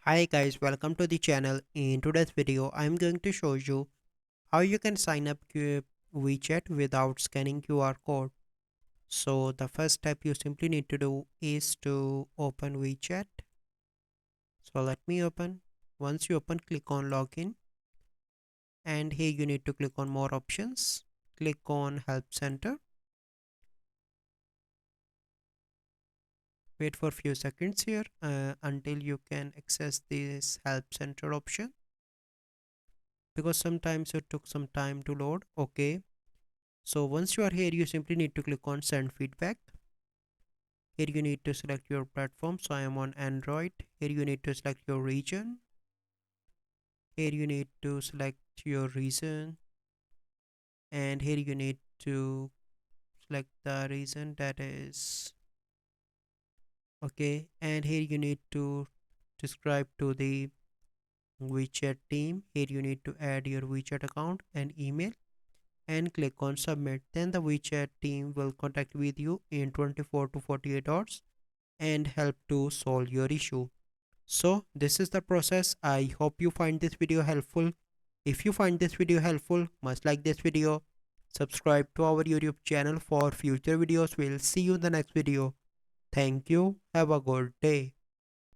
Hi guys, welcome to the channel. In today's video, I'm going to show you how you can sign up to WeChat without scanning QR code. So the first step you simply need to do is to open WeChat. So let me open. Once you open, click on login, and here you need to click on more options. Click on help center. Wait for a few seconds here until you can access this help center option, because sometimes it took some time to load. Okay, so once you are here, you simply need to click on send feedback. Here you need to select your platform. So I am on Android. Here you need to select your region. Here you need to select your reason, and here you need to select the reason, that is okay. And here you need to describe to the WeChat team. Here you need to add your WeChat account and email and click on submit. Then the WeChat team will contact with you in 24 to 48 hours and help to solve your issue. So this is the process. I hope you find this video helpful. If you find this video helpful, must like this video, subscribe to our YouTube channel for future videos. We'll see you in the next video. Thank you. Have a good day.